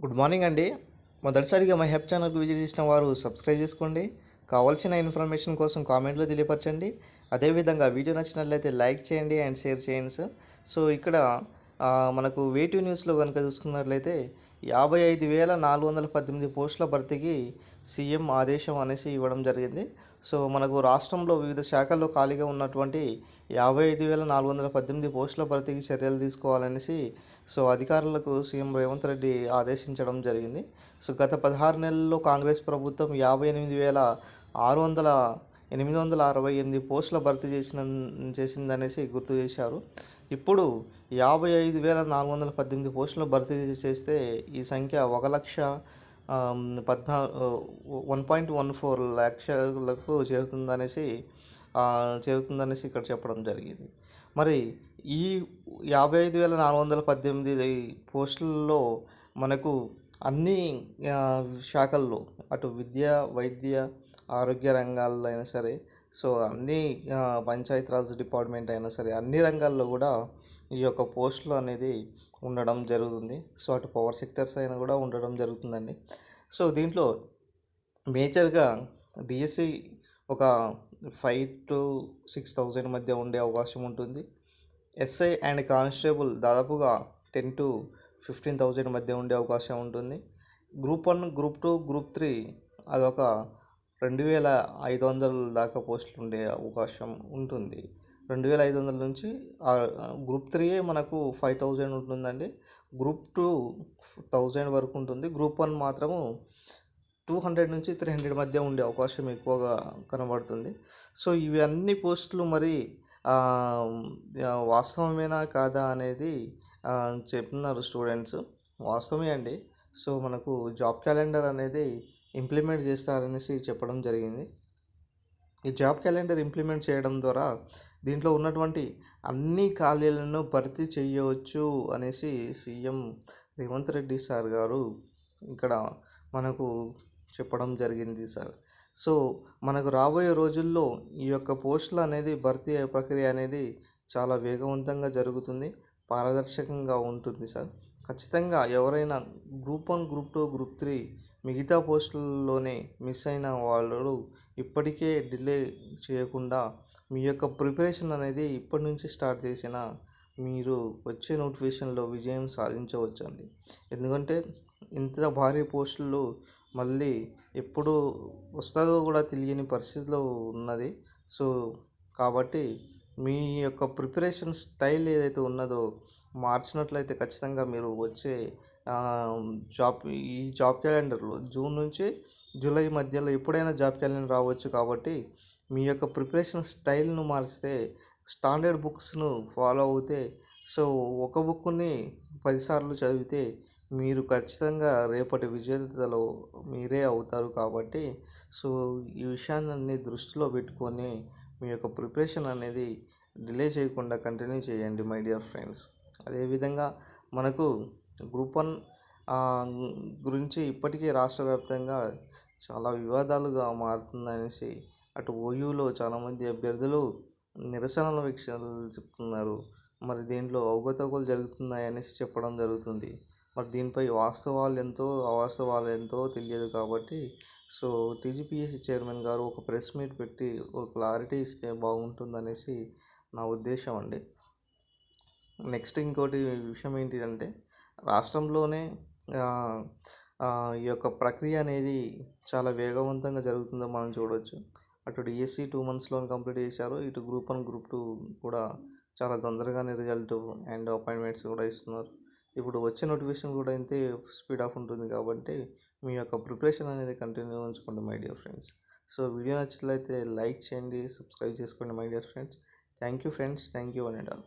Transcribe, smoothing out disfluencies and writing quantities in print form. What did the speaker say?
Good morning అండి. మొదటిసారిగా my help ఛానల్కి విజిట్ చేసిన వారు సబ్స్క్రైబ్ చేసుకోండి. కావాల్సిన ఇన్ఫర్మేషన్ కోసం కామెంట్లో తెలియపరచండి. అదేవిధంగా వీడియో నచ్చినట్లయితే లైక్ చేయండి అండ్ షేర్ చేయండి సార్. సో ఇక్కడ మనకు వేటూ న్యూస్లో కనుక చూసుకున్నట్లయితే 55,418 పోస్టుల భర్తీకి సీఎం ఆదేశం అనేసి ఇవ్వడం జరిగింది. సో మనకు రాష్ట్రంలో వివిధ శాఖల్లో ఖాళీగా ఉన్నటువంటి 55,418 పోస్టుల భర్తీకి చర్యలు తీసుకోవాలనేసి సో అధికారులకు సీఎం రేవంత్ రెడ్డి ఆదేశించడం జరిగింది. సో గత 16 నెలల్లో కాంగ్రెస్ ప్రభుత్వం 58,868 పోస్టుల భర్తీ చేసిందనేసి గుర్తు చేశారు. ఇప్పుడు 55,418 పోస్టులు భర్తీ చేస్తే ఈ సంఖ్య 1,14 లక్షలకు చేరుతుందనేసి ఇక్కడ చెప్పడం జరిగింది. మరి ఈ 55,418 పోస్టులలో మనకు అన్ని శాఖల్లో అటు విద్య, వైద్య, ఆరోగ్య రంగాల్లో అయినా సరే, సో అన్ని పంచాయతీరాజ్ డిపార్ట్మెంట్ అయినా సరే, అన్ని రంగాల్లో కూడా ఈ యొక్క పోస్టులు అనేది ఉండడం జరుగుతుంది. సో అటు పవర్ సెక్టర్స్ అయినా కూడా ఉండడం జరుగుతుందండి. సో దీంట్లో మేజర్గా డిఎస్సి ఒక 5,000-6,000 మధ్య ఉండే అవకాశం ఉంటుంది. ఎస్ఐ అండ్ కానిస్టేబుల్ దాదాపుగా 10,000-15,000 మధ్య ఉండే అవకాశం ఉంటుంది. గ్రూప్ 1, గ్రూప్ 2, గ్రూప్ 3 అదొక 2,500 దాకా పోస్టులు ఉండే అవకాశం ఉంటుంది. 2,500 నుంచి గ్రూప్ 3 మనకు 5,000 ఉంటుందండి. గ్రూప్ 2 1,000 వరకు ఉంటుంది. గ్రూప్ 1 మాత్రము 200 నుంచి 300 మధ్య ఉండే అవకాశం ఎక్కువగా కనబడుతుంది. సో ఇవి అన్ని పోస్టులు మరి వాస్తవమేనా కాదా అనేది చెప్తున్నారు స్టూడెంట్స్. వాస్తవమే అండి. సో మనకు జాబ్ క్యాలెండర్ అనేది ఇంప్లిమెంట్ చేస్తారనేసి చెప్పడం జరిగింది. ఈ జాబ్ క్యాలెండర్ ఇంప్లిమెంట్ చేయడం ద్వారా దీంట్లో ఉన్నటువంటి అన్ని ఖాళీలను భర్తీ చేయవచ్చు అనేసి సీఎం రేవంత్ రెడ్డి సార్ గారు ఇక్కడ మనకు చెప్పడం జరిగింది సార్. సో మనకు రాబోయే రోజుల్లో ఈ యొక్క పోస్టులు అనేది భర్తీ ప్రక్రియ అనేది చాలా వేగవంతంగా జరుగుతుంది, పారదర్శకంగా ఉంటుంది సార్. ఖచ్చితంగా ఎవరైనా గ్రూప్ 1, గ్రూప్ 2, గ్రూప్ 3 మిగతా పోస్టులలోనే మిస్ అయిన వాళ్ళు ఇప్పటికే డిలే చేయకుండా మీ యొక్క ప్రిపరేషన్ అనేది ఇప్పటి నుంచి స్టార్ట్ చేసిన మీరు వచ్చే నోటిఫికేషన్లో విజయం సాధించవచ్చండి. ఎందుకంటే ఇంత భారీ పోస్టులు మళ్ళీ ఎప్పుడు వస్తుందో కూడా తెలియని పరిస్థితిలో ఉన్నది. సో కాబట్టి మీ యొక్క ప్రిపరేషన్ స్టైల్ ఏదైతే ఉన్నదో మార్చినట్లయితే ఖచ్చితంగా మీరు వచ్చే ఈ జాబ్ క్యాలెండర్లో జూన్ నుంచి జూలై మధ్యలో ఎప్పుడైనా జాబ్ క్యాలెండర్ రావచ్చు. కాబట్టి మీ యొక్క ప్రిపరేషన్ స్టైల్ను మారిస్తే, స్టాండర్డ్ బుక్స్ను ఫాలో అవుతే, సో ఒక బుక్ని 10 సార్లు చదివితే మీరు ఖచ్చితంగా రేపటి విజేతలో మీరే అవుతారు. కాబట్టి సో ఈ విషయాన్ని దృష్టిలో పెట్టుకొని మీ యొక్క ప్రిపరేషన్ అనేది డిలే చేయకుండా కంటిన్యూ చేయండి మై డియర్ ఫ్రెండ్స్. అదేవిధంగా మనకు గ్రూప్ 1 గురించి ఇప్పటికే రాష్ట్ర వ్యాప్తంగా చాలా వివాదాలుగా మారుతుందనేసి అటు ఓయూలో చాలామంది అభ్యర్థులు నిరసనల వీక్షణలు చెప్తున్నారు. మరి దీంట్లో అవకతవకలు జరుగుతున్నాయి అనేసి చెప్పడం జరుగుతుంది. మరి దీనిపై వాస్తవాలు ఎంతో అవాస్తవాలు ఎంతో తెలియదు. కాబట్టి సో టీజీపీఎస్సీ చైర్మన్ గారు ఒక ప్రెస్ మీట్ పెట్టి ఒక క్లారిటీ ఇస్తే బాగుంటుందనేసి నా ఉద్దేశం అండి. నెక్స్ట్ ఇంకోటి విషయం ఏంటిదంటే రాష్ట్రంలోనే ఈ యొక్క ప్రక్రియ అనేది చాలా వేగవంతంగా జరుగుతుందో మనం చూడవచ్చు. అటు డిఎస్సి 2 monthsలో కంప్లీట్ చేశారు. ఇటు గ్రూప్ 1, గ్రూప్ 2 కూడా చాలా తొందరగానే రిజల్ట్ అండ్ అపాయింట్మెంట్స్ కూడా ఇస్తున్నారు. ఇప్పుడు వచ్చే నోటిఫికేషన్ కూడా ఇంతే స్పీడ్ ఆఫ్ ఉంటుంది. కాబట్టి మీ యొక్క ప్రిపరేషన్ అనేది కంటిన్యూ ఉంచుకోండి my dear friends. So video నచ్చినట్లయితే లైక్ చేయండి, సబ్స్క్రైబ్ చేసుకోండి my dear friends. Thank you friends, thank you one and all.